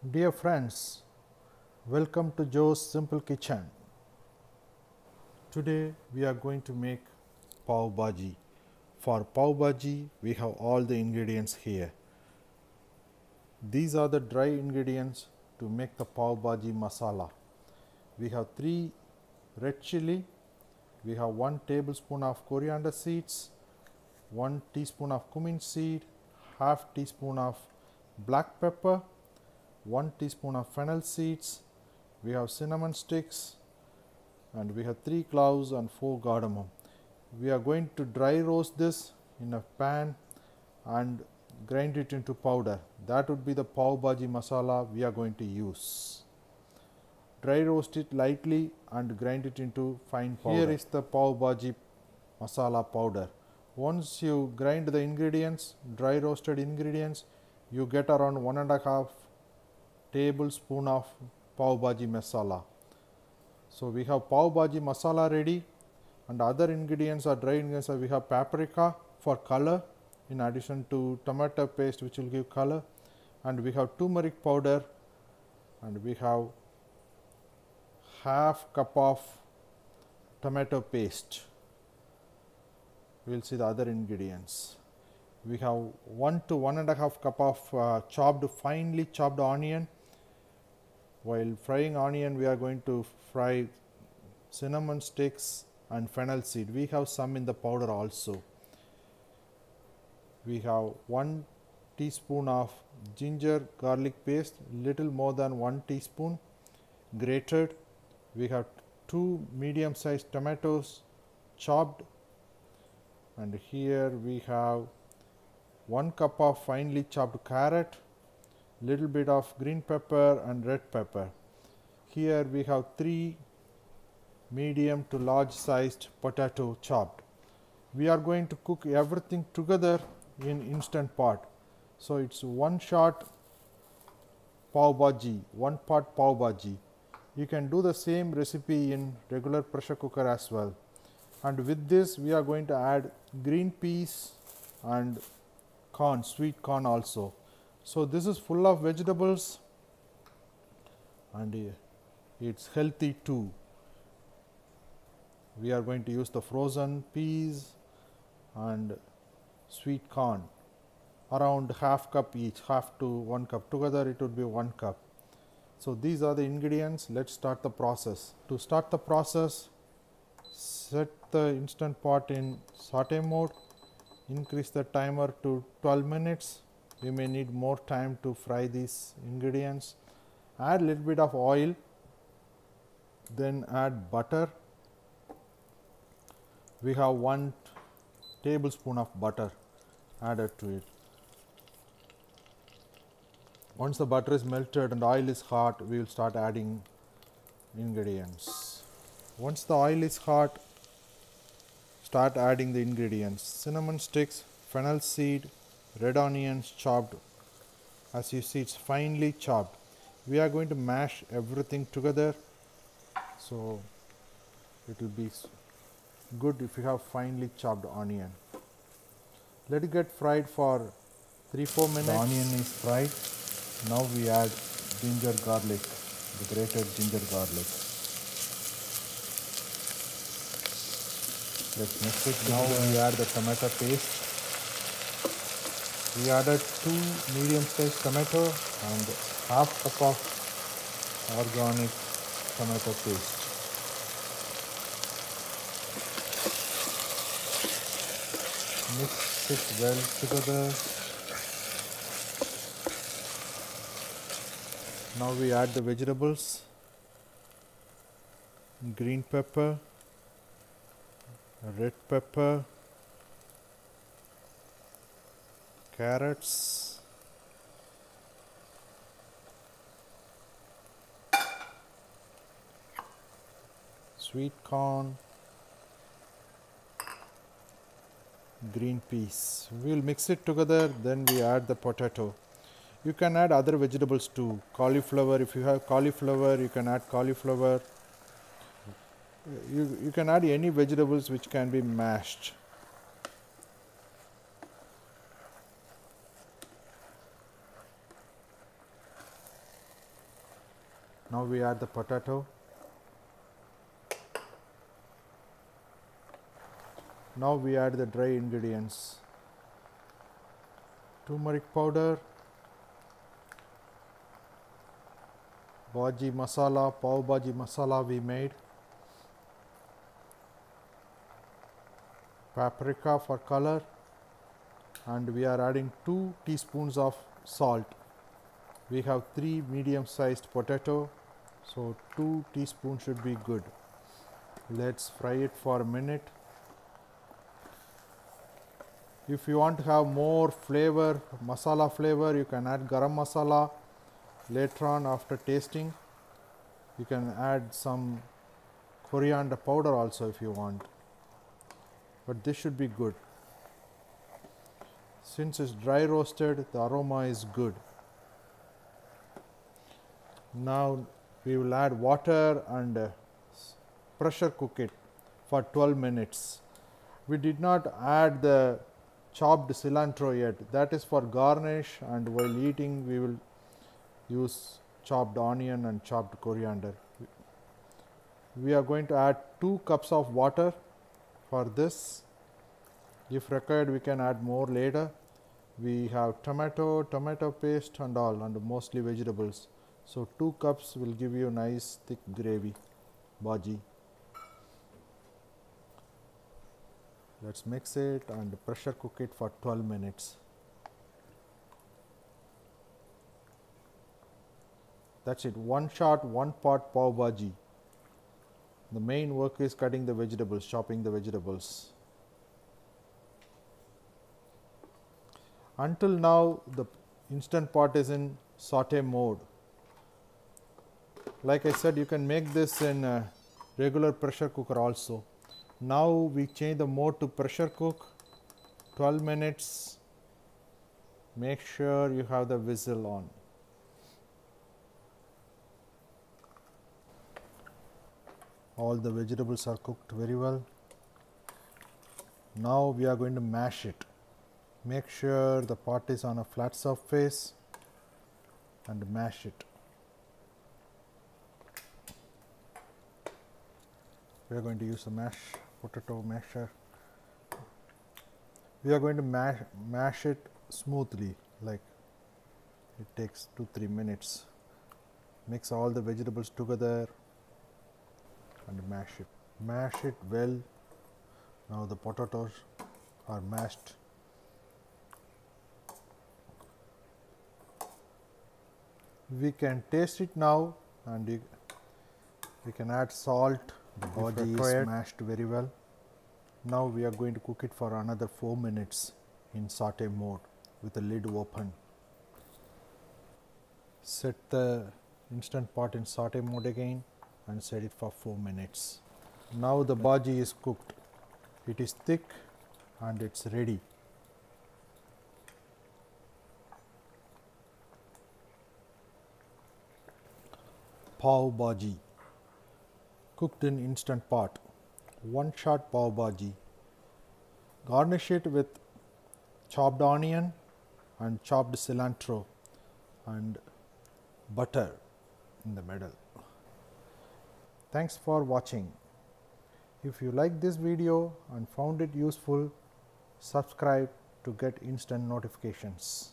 Dear friends, welcome to Joe's Simple Kitchen. Today we are going to make Pav Bhaji. For Pav Bhaji we have all the ingredients here. These are the dry ingredients to make the Pav Bhaji masala. We have 3 red chili, we have 1 tablespoon of coriander seeds, 1 teaspoon of cumin seed, half teaspoon of black pepper, 1 teaspoon of fennel seeds, we have cinnamon sticks, and we have 3 cloves and 4 cardamom. We are going to dry roast this in a pan and grind it into powder. That would be the Pav Bhaji masala we are going to use. Dry roast it lightly and grind it into fine powder. Here is the Pav Bhaji masala powder. Once you grind the ingredients, dry roasted ingredients, you get around 1.5 tablespoon of Pav Bhaji masala. So we have Pav Bhaji masala ready, and other ingredients are dry ingredients. We have paprika for color in addition to tomato paste which will give color, and we have turmeric powder, and we have half cup of tomato paste. We will see the other ingredients. We have 1 to 1.5 cup of finely chopped onion. While frying onion, we are going to fry cinnamon sticks and fennel seed. We have some in the powder also. We have 1 teaspoon of ginger garlic paste, little more than 1 teaspoon grated. We have 2 medium sized tomatoes chopped, and here we have 1 cup of finely chopped carrot, little bit of green pepper and red pepper. Here we have 3 medium to large sized potato chopped. We are going to cook everything together in instant pot. So it's 1 shot Pav Bhaji, 1 pot Pav Bhaji. You can do the same recipe in regular pressure cooker as well. And with this we are going to add green peas and corn, sweet corn also. So this is full of vegetables and it's healthy too. We are going to use the frozen peas and sweet corn, around half cup each, half to 1 cup. Together it would be 1 cup. So these are the ingredients. Let's start the process. To start the process, set the instant pot in saute mode, increase the timer to 12 minutes. We may need more time to fry these ingredients. Add a little bit of oil, then add butter. We have 1 tablespoon of butter added to it. Once the butter is melted and oil is hot, we will start adding ingredients. Once the oil is hot, start adding the ingredients: cinnamon sticks, fennel seed, red onions chopped. As you see, it's finely chopped. We are going to mash everything together, so it will be good if you have finely chopped onion. Let it get fried for 3-4 minutes. The onion is fried. Now we add ginger garlic, the grated ginger garlic. Let's mix it. Now we add the tomato paste. We added 2 medium sized tomato and half cup of organic tomato paste. Mix it well together. Now we add the vegetables: green pepper, red pepper, carrots, sweet corn, green peas. We will mix it together, then we add the potato. You can add other vegetables too. Cauliflower, if you have cauliflower, you can add cauliflower. You can add any vegetables which can be mashed. Now we add the potato. Now we add the dry ingredients. Turmeric powder, bhaji masala, pav bhaji masala we made, paprika for color, and we are adding 2 teaspoons of salt. We have 3 medium sized potato, so 2 teaspoons should be good. Let's fry it for a minute. If you want to have more flavor, masala flavor, you can add garam masala. Later on, after tasting, you can add some coriander powder also if you want. But this should be good. Since it's dry roasted, the aroma is good. Now we will add water and pressure cook it for 12 minutes. We did not add the chopped cilantro yet. That is for garnish, and while eating we will use chopped onion and chopped coriander. We are going to add 2 cups of water for this. If required, we can add more later. We have tomato paste and all, and mostly vegetables. So 2 cups will give you nice thick gravy bhaji. Let's mix it and pressure cook it for 12 minutes. That's it. One shot, one pot pav bhaji. The main work is cutting the vegetables, chopping the vegetables. Until now, the instant pot is in saute mode. Like I said, you can make this in a regular pressure cooker also. Now we change the mode to pressure cook, 12 minutes. Make sure you have the whistle on. All the vegetables are cooked very well. Now we are going to mash it. Make sure the pot is on a flat surface and mash it. We are going to use a potato masher. We are going to mash it smoothly, like it takes 2-3 minutes. Mix all the vegetables together and mash it. Mash it well. Now the potatoes are mashed. We can taste it now, and we can add salt. The bhaji is mashed very well. Now we are going to cook it for another 4 minutes in saute mode with the lid open. Set the instant pot in saute mode again and set it for 4 minutes. Now the bhaji is cooked. It is thick and it's ready. Pav bhaji, cooked in instant pot. One shot pav bhaji. Garnish it with chopped onion and chopped cilantro and butter in the middle. Thanks for watching. If you like this video and found it useful, subscribe to get instant notifications.